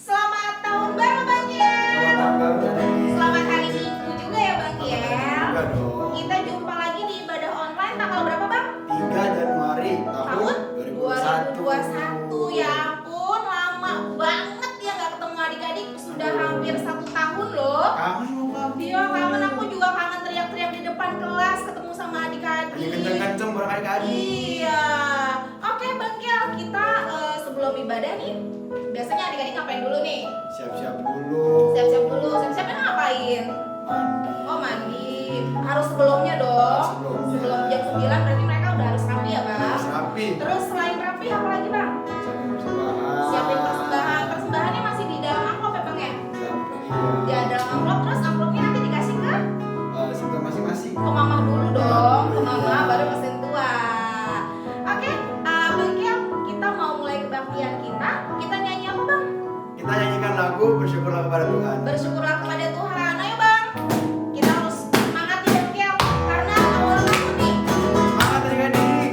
Selamat tahun baru Bang Yel. Selamat hari Minggu juga ya Bang Yel. Kita jumpa lagi di ibadah online tanggal berapa Bang? 3 Januari tahun 2021. Ya ampun, lama banget ya gak ketemu adik-adik. Sudah hampir 1 tahun loh. Iya, kangen, aku juga kangen teriak-teriak di depan kelas ketemu sama adik-adik. Kenceng-kenceng bareng adik-adik. Iya. Oke Bang Yel, kita sebelum ibadah nih, biasanya adik-adik ngapain dulu nih? Siap-siap dulu. Siap-siap dulu. Siap-siapnya ngapain? Mandi. Oh, mandi. Harus sebelumnya dong. Sebelumnya. Sebelum jam 9 berarti mereka udah harus rapi ya, Bang? Harus rapi. Terus selain rapi apa lagi, Bang? Siapin persembahan. Siapin persembahan. Persembahannya masih di dalam amplop ya, Bang ya? Iya. Ya, dalam amplop. Terus amplopnya nanti dikasih ke Simpan masing-masing. mama dulu dong. Ke mama baru pesen tua. Oke, Bang Kiel, kita mau mulai kebaktian kita. Kita nyanyi apa, Bang? Kita nyanyikan lagu bersyukurlah kepada Tuhan. Bersyukurlah kepada Tuhan. Ayo Bang, kita harus semangat nih Bang Kiel, karena awal tahun nih. Semangat adik-adik.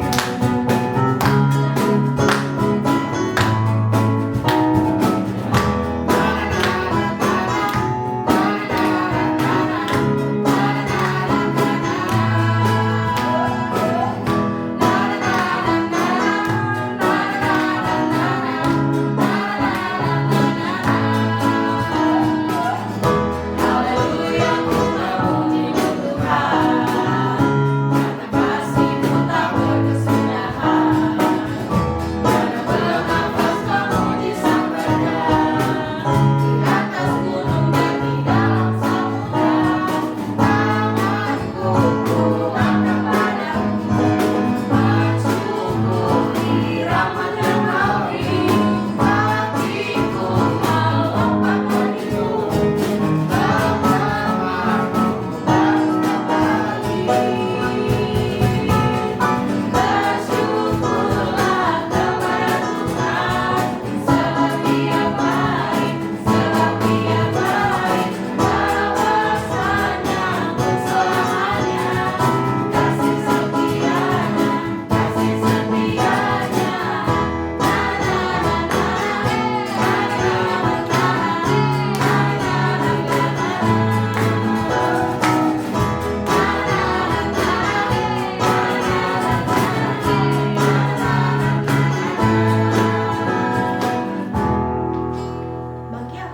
Bang Kiel,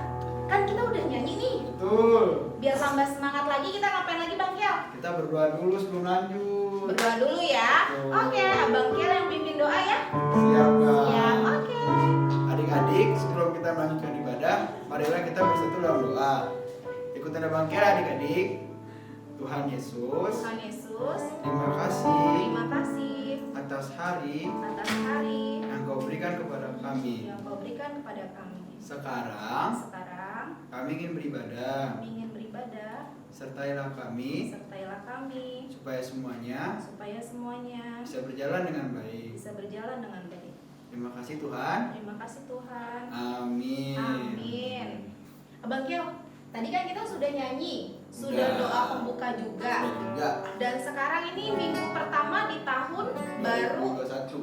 kan kita udah nyanyi nih. Betul. Biar tambah semangat lagi, kita ngapain lagi Bang Kiel? Kita berdoa dulu sebelum lanjut. Berdoa dulu ya. Betul. Oke, Bang Kiel yang pimpin doa ya. Siap, Bang. Siap, oke. Adik-adik, sebelum kita melanjutkan ibadah, marilah kita bersatu dalam doa. Ikutin Abang Kira adik-adik. Tuhan Yesus, Tuhan Yesus, terima kasih terima kasih atas hari atas hari yang Kau berikan kepada kami. yang Kau berikan kepada kami. Sekarang Sekarang kami ingin beribadah. kami ingin beribadah, Sertailah kami sertailah kami supaya semuanya supaya semuanya bisa berjalan dengan baik. bisa berjalan dengan baik. Terima kasih Tuhan. Terima kasih Tuhan. Amin. Amin. Abang Kiel, tadi kan kita sudah nyanyi, sudah Sudah. doa pembuka juga. Dan juga Dan sekarang ini minggu pertama di tahun baru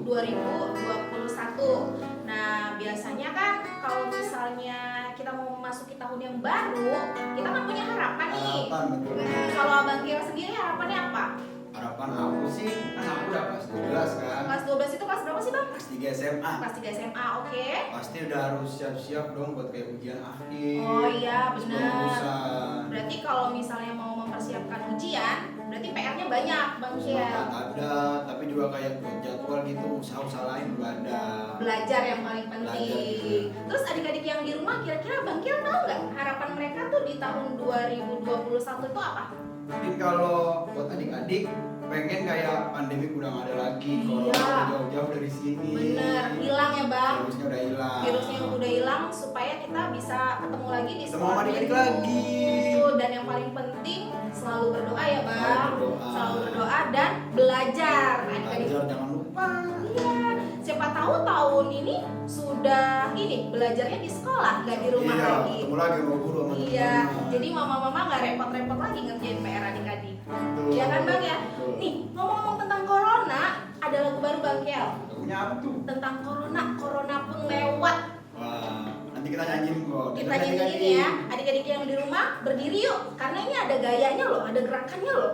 2021. Nah, biasanya kan kalau misalnya kita mau memasuki tahun yang baru, kita kan punya harapan nih. Harapan, betul. Kalau Abang Kiel sendiri harapannya apa? Harapan aku sih, kan aku udah kelas 12 kan. Kelas 12 itu kelas berapa sih Bang? Kelas 3 SMA. Kelas 3 SMA, oke. Pasti udah harus siap-siap dong buat kayak ujian akhir. Oh iya, terus benar. kelulusan. Berarti kalau misalnya mau mempersiapkan ujian, berarti PR-nya banyak Bang Kiel. Semangat ada, tapi juga kayak buat jadwal gitu, usaha-usaha lain juga ada. Belajar yang paling penting. Belajar. Terus adik-adik yang di rumah kira-kira Bang Kiel tahu nggak harapan mereka tuh di tahun 2021 itu apa? Mungkin kalau buat adik-adik pengen kayak pandemi udah nggak ada lagi, Iya. corona jauh-jauh dari sini. Bener, hilang ya bang. Virusnya udah hilang. Virusnya udah hilang supaya kita bisa ketemu lagi di Ketemu sekolah sama adik-adik minggu. lagi. Dan yang paling penting selalu berdoa ya bang. Selalu berdoa. Selalu berdoa dan belajar. Adik-adik. Belajar jangan lupa. Iya. Siapa tahu tahun ini sudah belajarnya di sekolah, nggak di rumah Iya, lagi. ketemu lagi sama guru sama Iya, teman-teman. jadi mama-mama nggak repot-repot lagi ngerjain PR adik-adik. Betul. Iya kan bang ya? Betul. Nih ngomong-ngomong tentang corona, ada lagu baru bang Kel. Lagunya apa tuh? Tentang corona, corona pun lewat. Wah, nanti kita nyanyiin kok. Kita nyanyiin ya, adik-adik yang di rumah berdiri yuk, karena ini ada gayanya loh, ada gerakannya loh.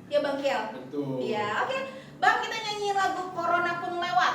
Ya bang Kel. Betul. Iya, oke. Bang kita nyanyiin lagu corona pun lewat.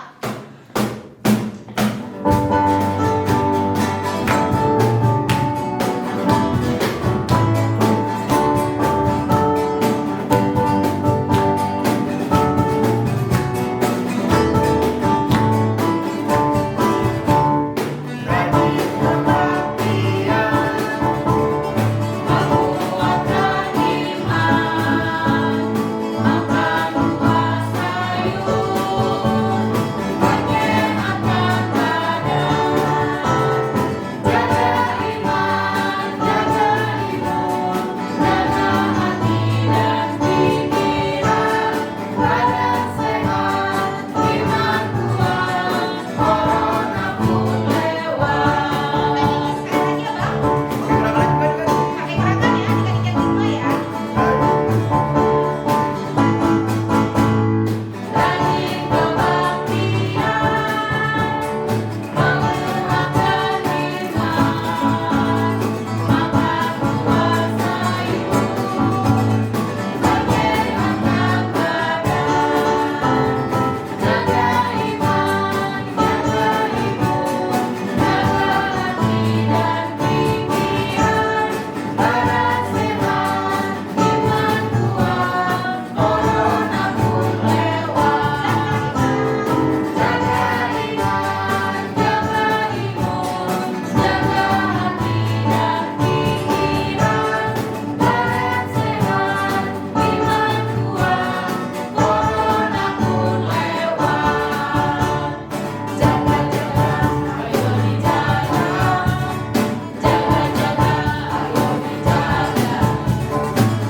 Sekali lagi ya bang. Pakai gerakan juga kan?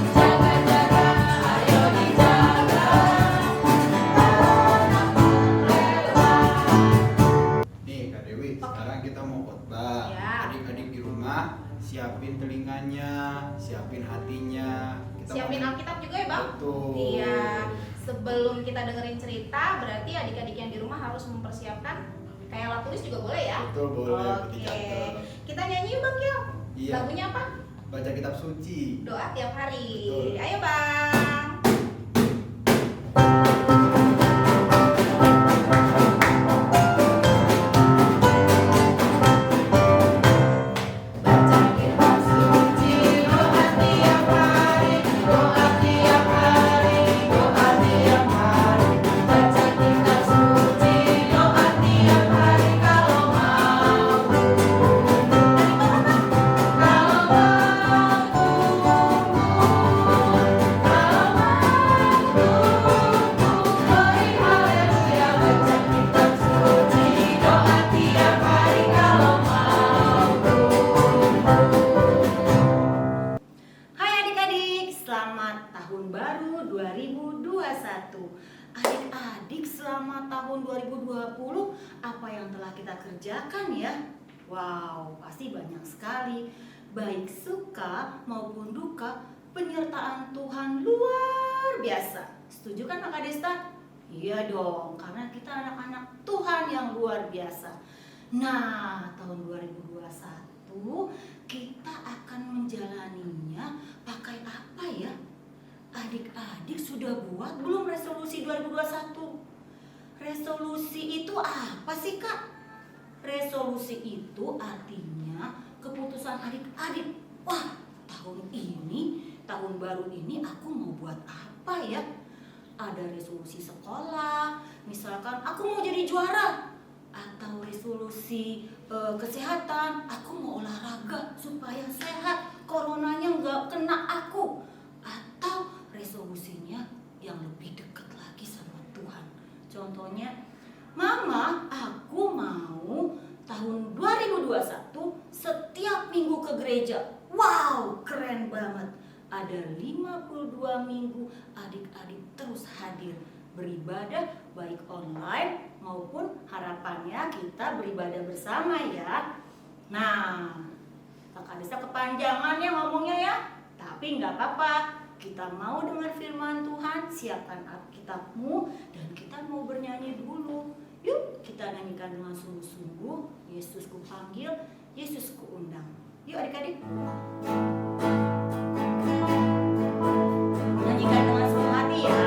Pakai gerakan ya, adik-adik yang di rumah ya. Nih Kak Dewi, sekarang kita mau khotbah. Ya. Adik-adik di rumah siapin telinganya, siapin hatinya. Siapin Alkitab juga ya bang. Betul. Iya. Sebelum kita dengerin cerita, berarti adik-adik yang di rumah harus mempersiapkan kayak alat tulis juga boleh ya. Betul, boleh. Oke. Dicatat. Kita nyanyi yuk bang Kel. Iya. Lagunya apa? Baca kitab suci. Doa tiap hari. Betul. Ayo bang. Baca kitab suci, doa tiap hari, doa tiap hari, doa tiap hari. Baca kitab suci, doa tiap hari kalau mampu. Kalau mampu, beri haleluya. Baca kitab suci, doa tiap hari kalau mampu. Hai adik-adik, selamat tahun baru 2021. Adik-adik, selama tahun 2020 apa yang telah kita kerjakan ya? Wow, pasti banyak sekali. Baik suka maupun duka, penyertaan Tuhan luar biasa. Setuju kan Kak Desta? Iya dong, karena kita anak-anak Tuhan yang luar biasa. Nah, tahun 2021 kita akan menjalaninya pakai apa ya? Adik-adik sudah buat belum resolusi 2021? Resolusi itu apa sih Kak? Resolusi itu artinya keputusan adik-adik. Wah, tahun baru ini aku mau buat apa ya? Ada resolusi sekolah, misalkan aku mau jadi juara, atau resolusi kesehatan, aku mau olahraga supaya sehat, coronanya nggak kena aku, atau resolusinya yang lebih dekat lagi sama Tuhan. Contohnya, Mama, aku mau tahun 2021 setiap minggu ke gereja. Wow, keren banget. Ada 52 minggu adik-adik terus hadir beribadah baik online maupun harapannya kita beribadah bersama ya. Nah, Kakak Desa kepanjangan ya ngomongnya ya. Tapi nggak apa-apa, kita mau dengar firman Tuhan, siapkan Alkitabmu dan kita mau bernyanyi dulu. Yuk kita nyanyikan dengan sungguh-sungguh, Yesus ku panggil, Yesus ku undang. Yuk adik-adik. Nyanyikan dengan sepenuh hati ya.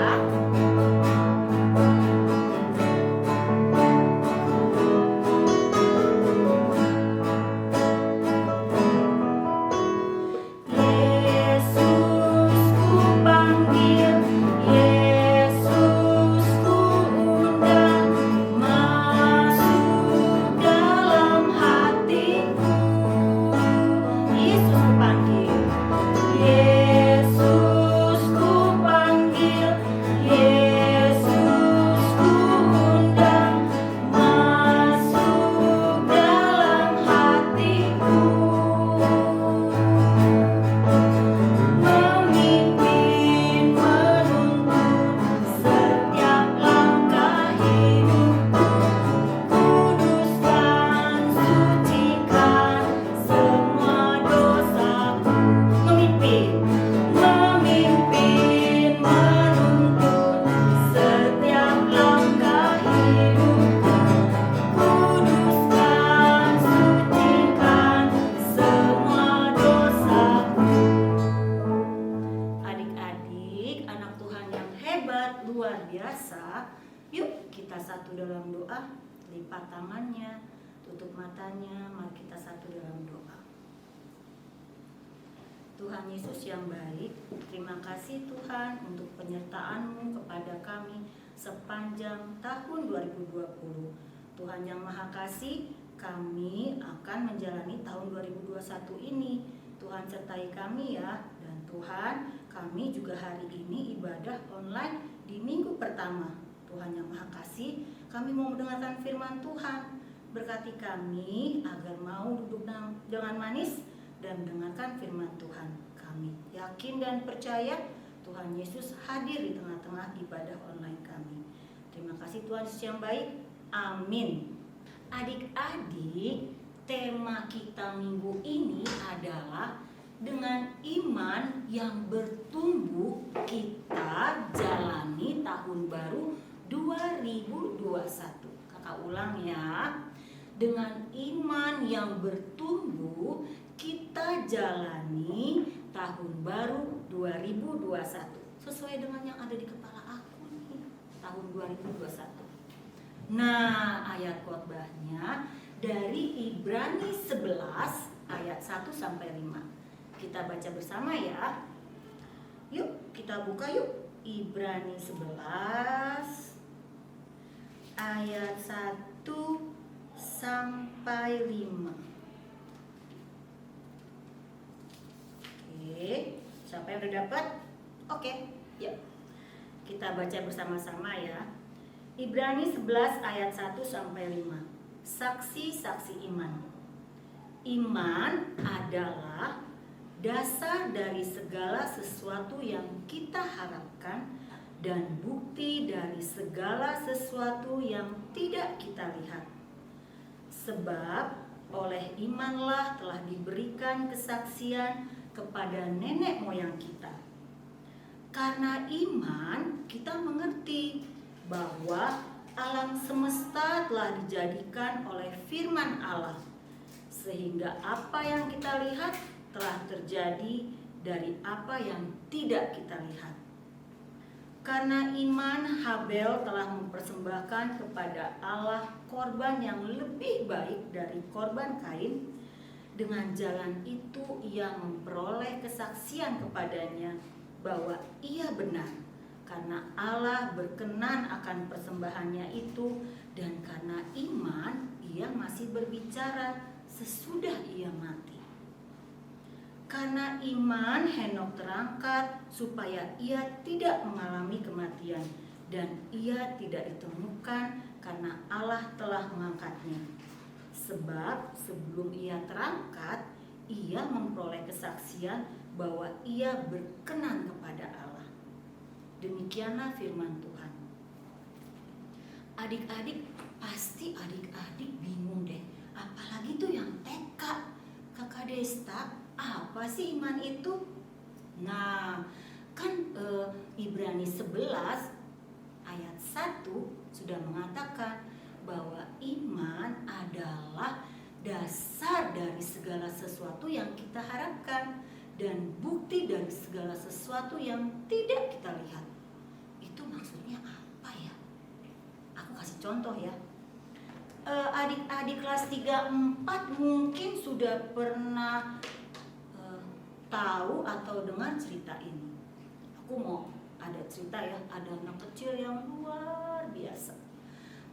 Luar biasa. Yuk kita satu dalam doa. Lipat tangannya, tutup matanya. Mari kita satu dalam doa. Tuhan Yesus yang baik, terima kasih Tuhan untuk penyertaan-Mu kepada kami sepanjang tahun 2020. Tuhan yang Maha Kasih, kami akan menjalani tahun 2021 ini. Tuhan sertai kami ya. Dan Tuhan, kami juga hari ini ibadah online di minggu pertama. Tuhan yang Maha Kasih, kami mau mendengarkan firman Tuhan. Berkati kami agar mau duduk dengan manis dan mendengarkan firman Tuhan. Kami yakin dan percaya Tuhan Yesus hadir di tengah-tengah ibadah online kami. Terima kasih Tuhan Yesus yang baik. Amin. Adik-adik, tema kita minggu ini adalah dengan iman yang bertumbuh kita jalani tahun baru 2021. Kakak ulang ya. Dengan iman yang bertumbuh kita jalani tahun baru 2021. Sesuai dengan yang ada di kepala aku nih, tahun 2021. Nah, ayat khotbahnya dari Ibrani 11 ayat 1 sampai 5. Kita baca bersama ya. Yuk, kita buka yuk. Ibrani 11 ayat 1 sampai 5. Oke, siapa yang udah dapat? Oke, yuk. Kita baca bersama-sama ya. Ibrani 11 ayat 1 sampai 5. Saksi-saksi iman. Iman adalah dasar dari segala sesuatu yang kita harapkan dan bukti dari segala sesuatu yang tidak kita lihat. Sebab oleh imanlah telah diberikan kesaksian kepada nenek moyang kita. Karena iman kita mengerti bahwa alam semesta telah dijadikan oleh firman Allah, sehingga apa yang kita lihat telah terjadi dari apa yang tidak kita lihat. Karena iman, Habel telah mempersembahkan kepada Allah korban yang lebih baik dari korban Kain. Dengan jalan itu ia memperoleh kesaksian kepadanya bahwa ia benar, karena Allah berkenan akan persembahannya itu, dan karena iman ia masih berbicara sesudah ia mati. Karena iman Henokh terangkat supaya ia tidak mengalami kematian, dan ia tidak ditemukan karena Allah telah mengangkatnya. Sebab sebelum ia terangkat, ia memperoleh kesaksian bahwa ia berkenan kepada Allah. Demikianlah firman Tuhan. Adik-adik, pasti adik-adik bingung deh. Apalagi tuh yang TK. Kakak Desta, apa sih iman itu? Nah, kan Ibrani 11 ayat 1 sudah mengatakan bahwa iman adalah dasar dari segala sesuatu yang kita harapkan dan bukti dari segala sesuatu yang tidak kita lihat. Itu maksudnya apa ya? Aku kasih contoh ya. Adik-adik kelas 3-4 mungkin sudah pernah tahu atau dengar cerita ini. Aku mau ada cerita ya, ada anak kecil yang luar biasa.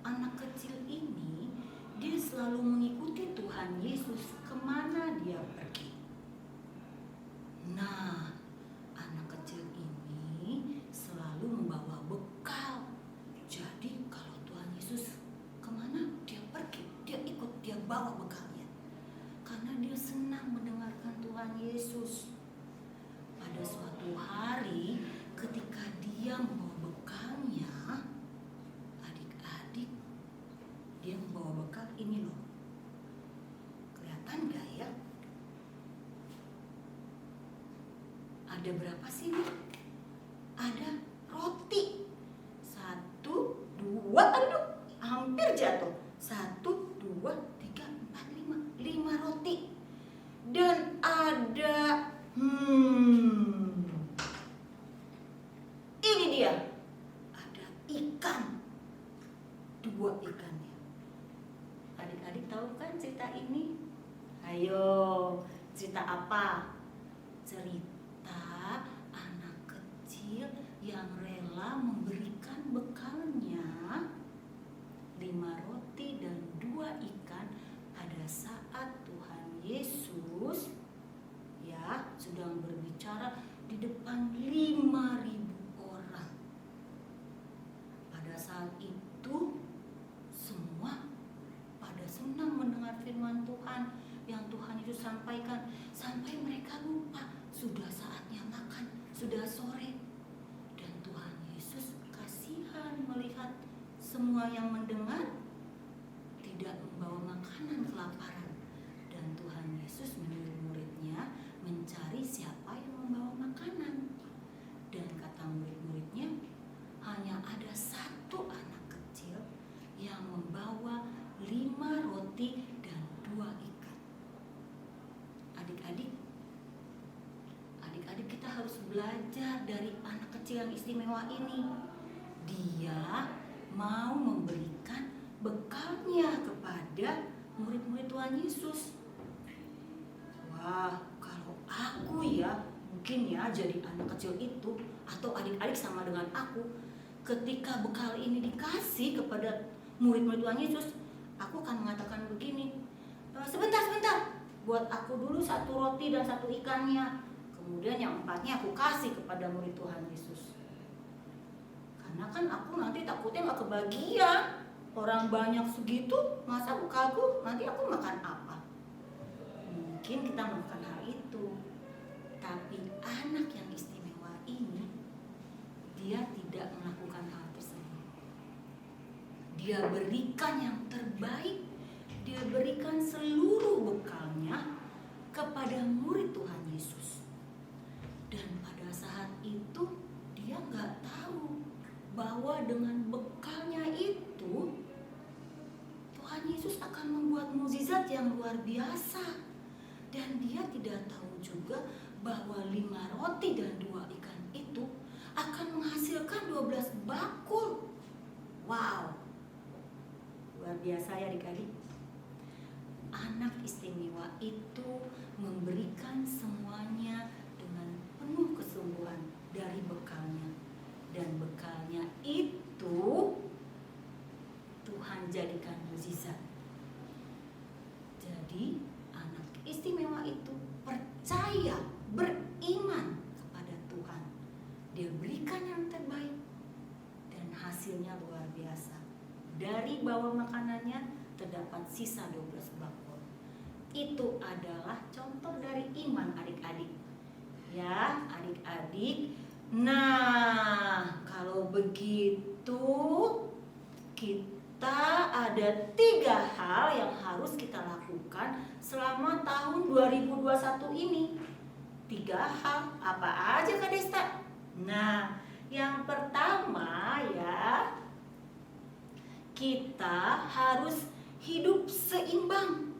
Anak kecil ini dia selalu mengikuti Tuhan Yesus kemana dia pergi. Nah, anak kecil ini selalu membawa bekal. Jadi kalau Tuhan Yesus kemana dia pergi, dia ikut, dia bawa bekalnya. Karena dia senang mendengarkan Tuhan Yesus. Pada suatu hari ketika dia membawa bekalnya, adik-adik, dia membawa bekal ini loh. Kelihatan gak ya? Ada berapa sih nih? Ada roti. 1, 2, aduh, hampir jatuh. 1, 2, 3, 4, 5. 5 roti. Dan ada ini dia. Ada ikan. 2 ikannya. Adik-adik tahu kan cerita ini? Ayo, cerita apa? Cerita anak kecil yang rela memberikan bekalnya 5 roti dan 2 ikan pada saat Tuhan Yesus ya sedang berbicara di depan 5.000 orang. Pada saat itu semua pada senang mendengar firman Tuhan yang Tuhan Yesus sampaikan, sampai mereka lupa sudah saatnya makan, sudah sore. Dan Tuhan Yesus kasihan melihat semua yang mendengar tidak membawa makanan kelaparan. Dan Tuhan Yesus menyuruh muridnya mencari siapa yang membawa makanan. Dan kata murid-muridnya, hanya ada 1 anak kecil yang membawa 5 roti dan 2 ikan. Adik-adik kita harus belajar dari anak kecil yang istimewa ini. Dia mau memberikan bekalnya kepada murid-murid Tuhan Yesus. Wah, kalau aku ya, mungkin ya jadi anak kecil itu, atau adik-adik sama dengan aku, ketika bekal ini dikasih kepada murid-murid Tuhan Yesus, aku akan mengatakan begini, sebentar, buat aku dulu 1 roti dan 1 ikannya. Kemudian yang 4-nya aku kasih kepada murid Tuhan Yesus. Karena kan aku nanti takutnya gak kebagian. Orang banyak segitu, masa bekalku nanti aku makan apa? Mungkin kita melakukan hal itu. Tapi anak yang istimewa ini, dia tidak melakukan hal tersebut. Dia berikan yang terbaik. Dia berikan seluruh bekalnya kepada murid Tuhan Yesus. Dan pada saat itu dia nggak tahu bahwa dengan bekalnya itu Tuhan Yesus akan membuat mukjizat yang luar biasa. Dan dia tidak tahu juga bahwa 5 roti dan 2 ikan itu akan menghasilkan 12 bakul. Wow, luar biasa ya adik-adik. Anak istimewa itu memberikan semuanya dengan penuh kesungguhan dari bekalnya. Dan bekalnya itu Tuhan jadikan mukjizat. Jadi anak istimewa itu percaya beriman kepada Tuhan, dia berikan yang terbaik dan hasilnya luar biasa. Dari bawah makanannya terdapat sisa 12 bakul. Itu adalah contoh dari iman adik-adik. Ya, adik-adik. Nah, kalau begitu kita ada 3 hal yang harus kita lakukan selama tahun 2021 ini. 3 hal, apa aja Kak Desta? Nah, yang pertama ya, kita harus hidup seimbang.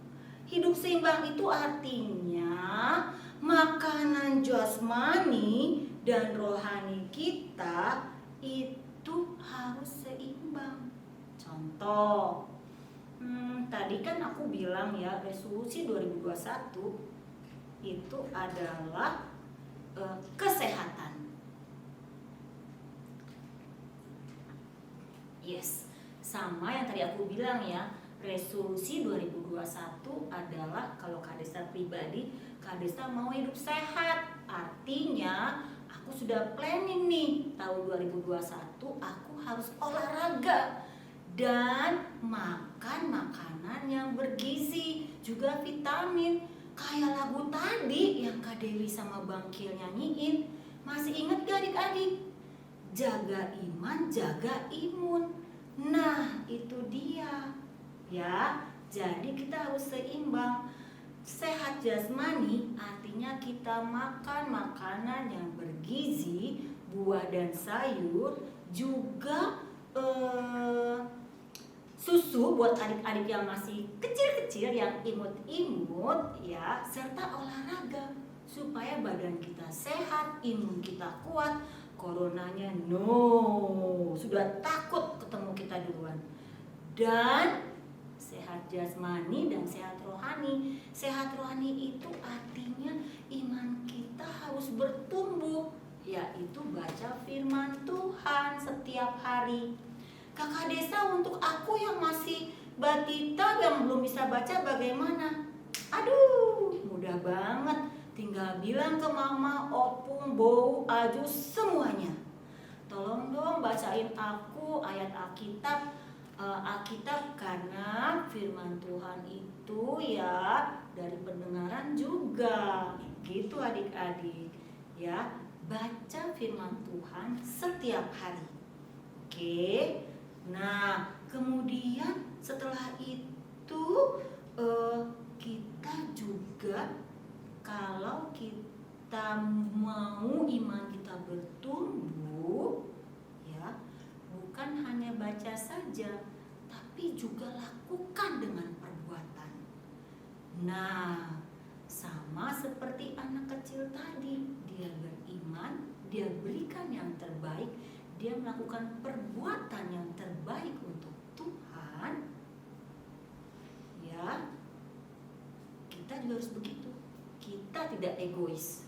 Hidup seimbang itu artinya makanan jasmani dan rohani kita itu harus seimbang. Contoh, tadi kan aku bilang ya, resolusi 2021 itu adalah kesehatan. Yes, sama yang tadi aku bilang ya, resolusi 2021 adalah kalau Kak Desta pribadi, Kak Desta mau hidup sehat. Artinya aku sudah planning nih, tahun 2021 aku harus olahraga dan makan makanan yang bergizi, juga vitamin. Kayak lagu tadi yang Kak Dewi sama Bang Kil nyanyiin. Masih ingat gak adik-adik? Jaga iman, jaga imun. Nah, itu dia. Ya, jadi kita harus seimbang. Sehat jasmani artinya kita makan makanan yang bergizi, buah dan sayur, juga susu buat adik-adik yang masih kecil-kecil, yang imut-imut ya, serta olahraga supaya badan kita sehat, imun kita kuat, coronanya sudah takut ketemu kita duluan. Dan sehat jasmani dan sehat rohani. Sehat rohani itu artinya iman kita harus bertumbuh, yaitu baca firman Tuhan setiap hari. Kakak Desa, untuk aku yang masih batita yang belum bisa baca bagaimana? Aduh, mudah banget. Tinggal bilang ke mama, opung, bau, aju, semuanya. Tolong dong bacain aku ayat Alkitab, karena firman Tuhan itu ya dari pendengaran juga. Gitu adik-adik. Ya, baca firman Tuhan setiap hari. Oke. Nah, kemudian setelah itu kita juga, kalau kita mau iman kita bertumbuh ya, bukan hanya baca saja, tapi juga lakukan dengan perbuatan. Nah, sama seperti anak kecil tadi, dia beriman, dia berikan yang terbaik, dia melakukan perbuatan yang terbaik untuk Tuhan. Ya, kita juga harus begitu. Kita tidak egois.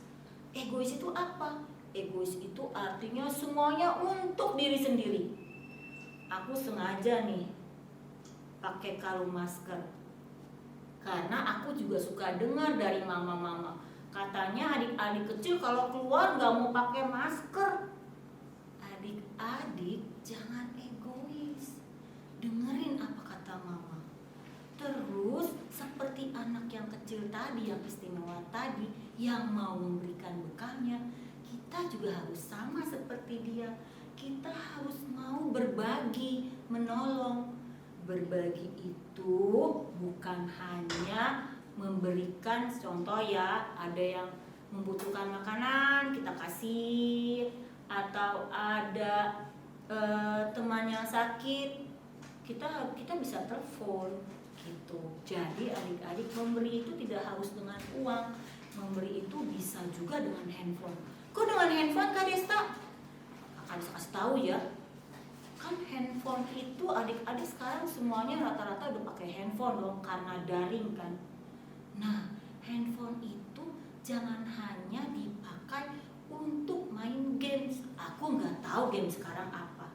Egois itu apa? Egois itu artinya semuanya untuk diri sendiri. Aku sengaja nih pakai kalung masker, karena aku juga suka dengar dari mama-mama, katanya adik-adik kecil kalau keluar gak mau pakai masker. Adik-adik jangan egois, dengerin apa kata mama. Terus seperti anak yang kecil tadi, yang istimewa tadi, yang mau memberikan bekalnya, kita juga harus sama seperti dia. Kita harus mau berbagi, menolong. Berbagi itu bukan hanya memberikan, contoh ya, ada yang membutuhkan makanan kita kasih, atau ada teman yang sakit, kita bisa telepon gitu. Jadi adik-adik, memberi itu tidak harus dengan uang, memberi itu bisa juga dengan handphone. Kok dengan handphone Kak Desta? Akan kasih tahu ya, kan handphone itu adik-adik sekarang semuanya rata-rata udah pakai handphone dong, karena daring kan. Nah, handphone itu jangan hanya dipakai untuk main games. Aku nggak tahu game sekarang apa,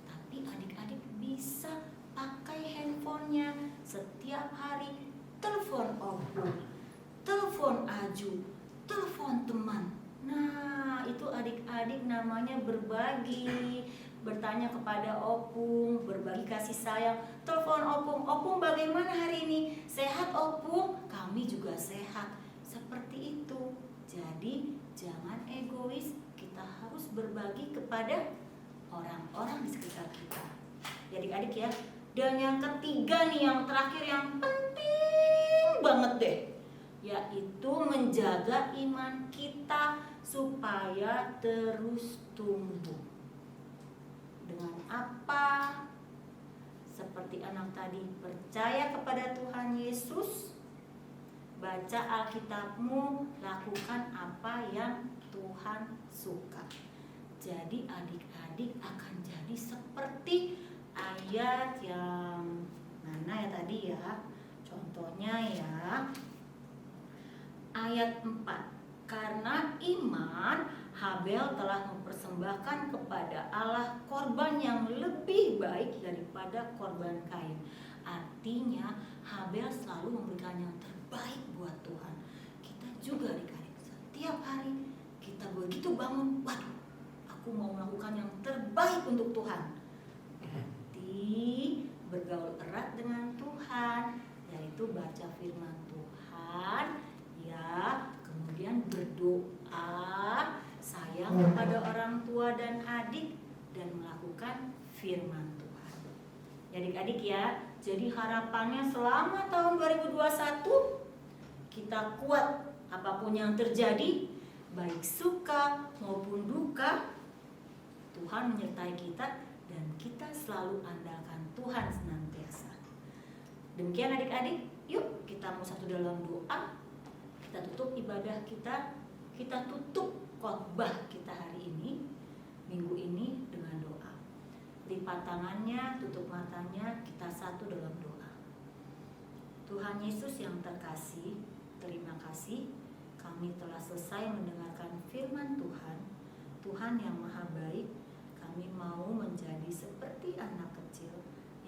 tapi adik-adik bisa pakai handphonenya setiap hari, telepon opung, telepon aju, telepon teman adik-adik namanya berbagi, bertanya kepada Opung, berbagi kasih sayang. Telepon Opung bagaimana hari ini? Sehat Opung? Kami juga sehat. Seperti itu. Jadi jangan egois, kita harus berbagi kepada orang-orang di sekitar kita. Jadi adik ya. Dan yang ketiga nih, yang terakhir, yang penting banget deh, yaitu menjaga iman kita supaya terus tumbuh. Dengan apa? Seperti anak tadi, percaya kepada Tuhan Yesus, baca Alkitabmu, lakukan apa yang Tuhan suka. Jadi adik-adik akan jadi seperti ayat yang mana ya tadi ya. Contohnya ya, ayat 4. Karena iman, Habel telah mempersembahkan kepada Allah korban yang lebih baik daripada korban Kain. Artinya Habel selalu memberikan yang terbaik buat Tuhan. Kita juga adik-adik, setiap hari kita begitu bangun, waduh, aku mau melakukan yang terbaik untuk Tuhan. Berarti bergaul erat dengan Tuhan, yaitu baca firman Tuhan, ya, kemudian berdoa, sayang kepada orang tua dan adik, dan melakukan firman Tuhan. Adik-adik ya, jadi harapannya selama tahun 2021 kita kuat apapun yang terjadi, baik suka maupun duka, Tuhan menyertai kita dan kita selalu andalkan Tuhan senantiasa. Demikian adik-adik, yuk kita mau satu dalam doa. Kita tutup ibadah kita tutup khotbah kita hari ini, minggu ini dengan doa. Lipat tangannya, tutup matanya, kita satu dalam doa. Tuhan Yesus yang terkasih, terima kasih kami telah selesai mendengarkan firman Tuhan. Tuhan yang maha baik, kami mau menjadi seperti anak kecil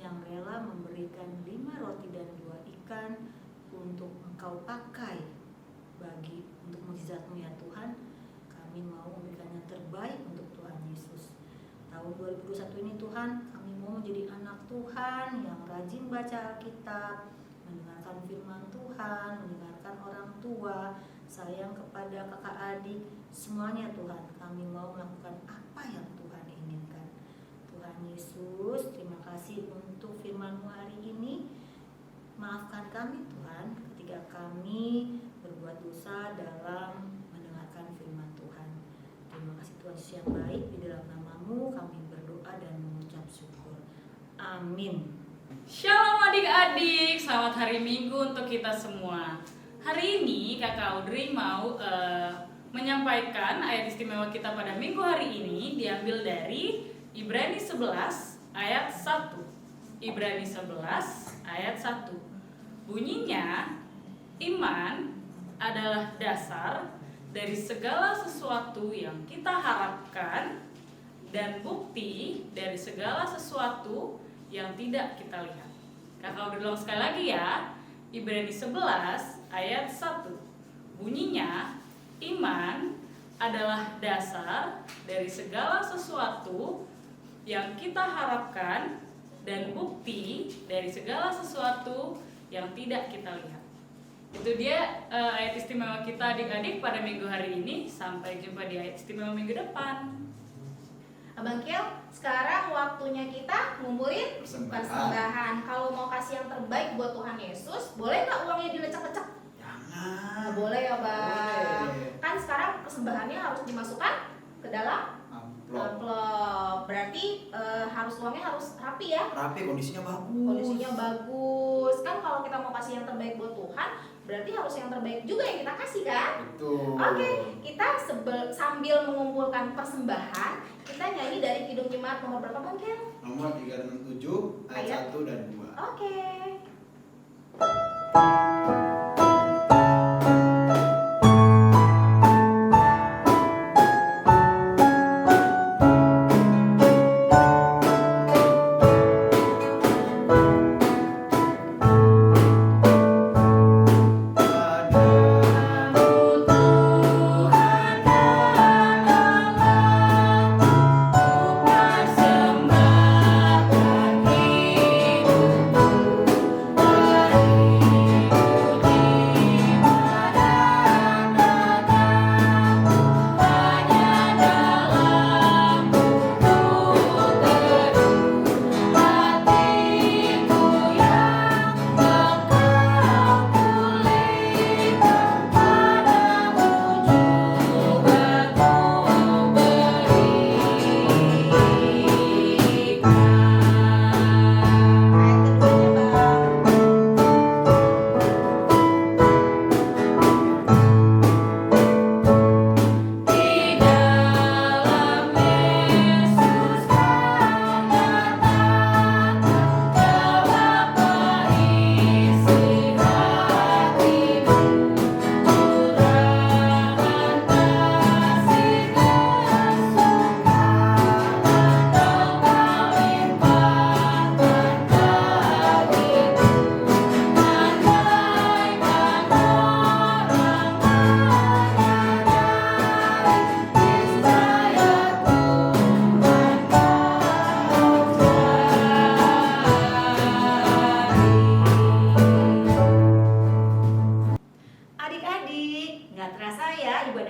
yang rela memberikan 5 roti dan 2 ikan untuk Engkau pakai untuk mukjizat-Mu ya Tuhan. Kami mau memberikan yang terbaik untuk Tuhan Yesus. Tahun 2021 ini Tuhan, kami mau menjadi anak Tuhan yang rajin baca Alkitab, mendengarkan firman Tuhan, mendengarkan orang tua, sayang kepada kakak adik, semuanya Tuhan. Kami mau melakukan apa yang Tuhan inginkan. Tuhan Yesus, terima kasih untuk firman-Mu hari ini. Maafkan kami Tuhan ketika kami berbuat dosa dalam mendengarkan firman Tuhan. Terima kasih Tuhan Yesus yang baik, di dalam nama-Mu kami berdoa dan mengucap syukur. Amin. Shalom adik-adik, selamat hari Minggu untuk kita semua. Hari ini Kakak Audrey mau menyampaikan ayat istimewa kita pada minggu hari ini, diambil dari Ibrani 11 ayat 1. Ibrani 11 ayat 1. Bunyinya, iman adalah dasar dari segala sesuatu yang kita harapkan dan bukti dari segala sesuatu yang tidak kita lihat. Kakak udah ulang sekali lagi ya. Ibrani 11 ayat 1. Bunyinya, iman adalah dasar dari segala sesuatu yang kita harapkan dan bukti dari segala sesuatu yang tidak kita lihat. Itu dia ayat istimewa kita adik-adik pada minggu hari ini. Sampai jumpa di ayat istimewa minggu depan. Abang Kiel, sekarang waktunya kita ngumpulin persembahan. Kalau mau kasih yang terbaik buat Tuhan Yesus, boleh nggak uangnya dilecek-lecek? Jangan. Nggak boleh ya Bang. Boleh. Kan sekarang persembahannya harus dimasukkan ke dalam amplop. Berarti uangnya harus rapi ya. Rapi, kondisinya bagus. Kondisinya bagus. Kan kalau kita mau kasih yang terbaik buat Tuhan, berarti harus yang terbaik juga yang kita kasih kan? Betul. Oke, kita sambil mengumpulkan persembahan, kita nyanyi dari Kidung Jemaat nomor berapa Bang Kel? Nomor 367 ayat 1 dan 2. Oke. Tuhan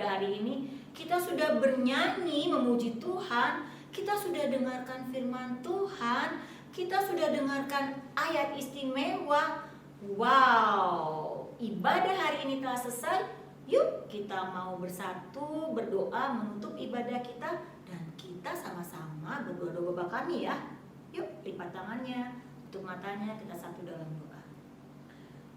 pada hari ini kita sudah bernyanyi memuji Tuhan, kita sudah dengarkan firman Tuhan, kita sudah dengarkan ayat istimewa. Wow, ibadah hari ini telah selesai. Yuk kita mau bersatu berdoa menutup ibadah kita, dan kita sama-sama berdoa Bapa kami ya. Yuk lipat tangannya, tutup matanya, kita satu dalam doa.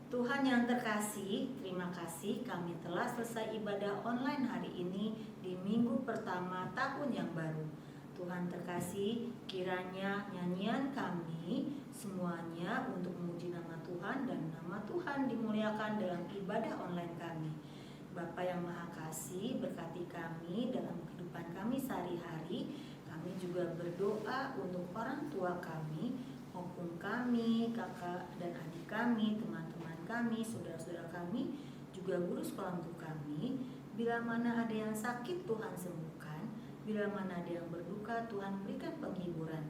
Tuhan yang terkasih, terima kasih kami telah selesai ibadah online hari ini di minggu pertama tahun yang baru. Tuhan terkasih, kiranya nyanyian kami semuanya untuk memuji nama Tuhan dan nama Tuhan dimuliakan dalam ibadah online kami. Bapa yang Maha Kasih, berkati kami dalam kehidupan kami sehari-hari. Kami juga berdoa untuk orang tua kami, opung kami, kakak dan adik kami, teman-teman kami, saudara-saudara kami, juga guru sekolah untuk kami. Bila mana ada yang sakit, Tuhan sembuhkan. Bila mana ada yang berduka, Tuhan berikan penghiburan.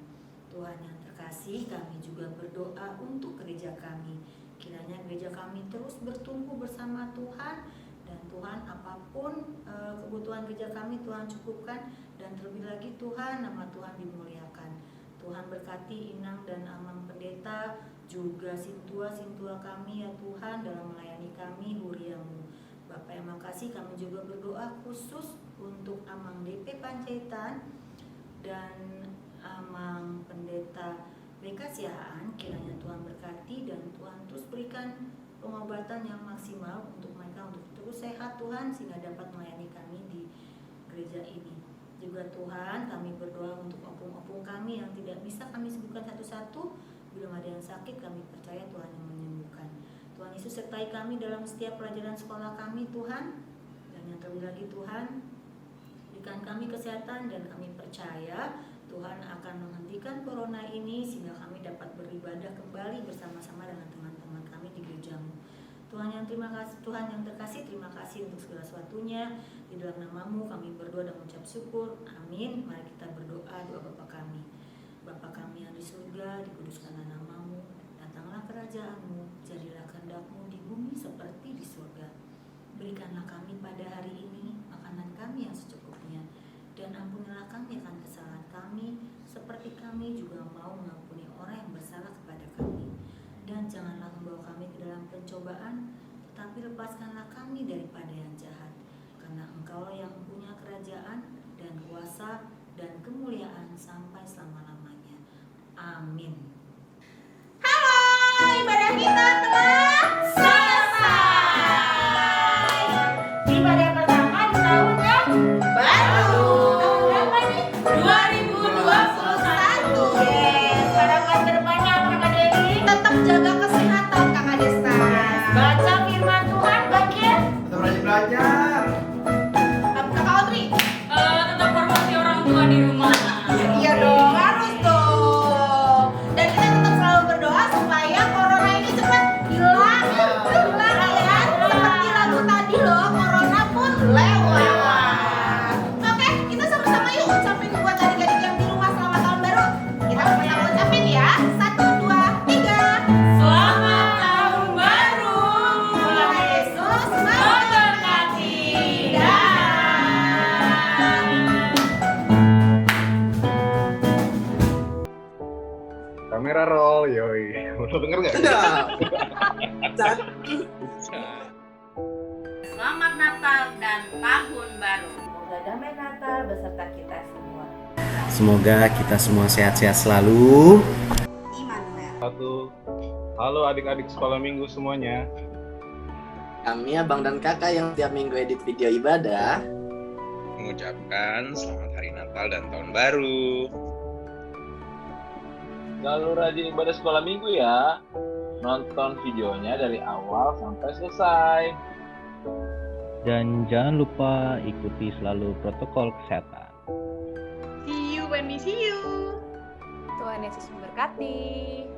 Tuhan yang terkasih, kami juga berdoa untuk gereja kami. Kiranya gereja kami terus bertumbuh bersama Tuhan, dan Tuhan apapun kebutuhan gereja kami Tuhan cukupkan, dan terlebih lagi Tuhan nama Tuhan dimuliakan. Tuhan berkati Inang dan Amang Pendeta, juga sintua kami ya Tuhan dalam melayani kami huriamu. Bapak yang makasih, kami juga berdoa khusus untuk Amang DP Pancaitan dan Amang Pendeta BK Siahaan. Kiranya Tuhan berkati dan Tuhan terus berikan pengobatan yang maksimal untuk mereka untuk terus sehat Tuhan, sehingga dapat melayani kami di gereja ini. Juga Tuhan, kami berdoa untuk opung-opung kami yang tidak bisa kami sembuhkan satu-satu. Belum ada yang sakit, kami percaya Tuhan yang menyembuhkan. Tuhan Yesus sertai kami dalam setiap pelajaran sekolah kami Tuhan. Dan yang terlebih lagi Tuhan, berikan kami kesehatan, dan kami percaya Tuhan akan menghentikan corona ini sehingga kami dapat beribadah kembali bersama-sama dengan teman-teman kami di gerejamu. Tuhan yang terkasih, terima kasih untuk segala sesuatunya. Di dalam namamu kami berdoa dan mengucap syukur. Amin. Mari kita berdoa doa Bapa kami. Bapa kami yang di surga, dikuduskanlah namamu. Datanglah kerajaanmu, jadilah kehendakmu di bumi seperti di surga. Berikanlah kami pada hari ini makanan kami yang secukupnya, dan ampunilah kami akan kesalahan kami, seperti kami juga mau mengampuni orang yang bersalah kepada kami. Dan janganlah membawa kami ke dalam pencobaan, tetapi lepaskanlah kami daripada yang jahat. Karena Engkau yang punya kerajaan dan kuasa dan kemuliaan sampai selama-lamanya. Amin. Halo, ibadah kita telah selesai. Ibadah pertama di tahun yang baru. Tahun berapa nih? 2021. Yes, harapan kedepannya apa Kak Dewi? Tetap jaga kesehatan Kakak Desta. Baca firman Tuhan bagian. Tetap rajin belajar. Kakak Audrey. Tetap hormati orang tua di rumah. Iya dong, harus dong. Dan kita tetap selalu berdoa supaya corona ini cepat hilang. Hilang ya. Seperti lagu tadi loh, corona pun lewat. Oke, kita sama-sama yuk ucapin buat adik-adik yang di rumah selamat tahun baru. Kita sama-sama ucapin ya. 1, 2, 3. Selamat tahun baru. Tuhan Yesus Memberkati. Kamera roll, yoi. Mau denger nggak? Selamat Natal dan Tahun Baru. Semoga damai Natal beserta kita semua. Semoga kita semua sehat-sehat selalu. Satu. Halo adik-adik sekolah minggu semuanya. Kami abang dan kakak yang tiap minggu edit video ibadah. Mengucapkan selamat hari Natal dan Tahun Baru. Selalu rajin ibadah sekolah minggu ya. Nonton videonya dari awal sampai selesai. Dan jangan lupa ikuti selalu protokol kesehatan. See you when we see you. Tuhan Yesus memberkati.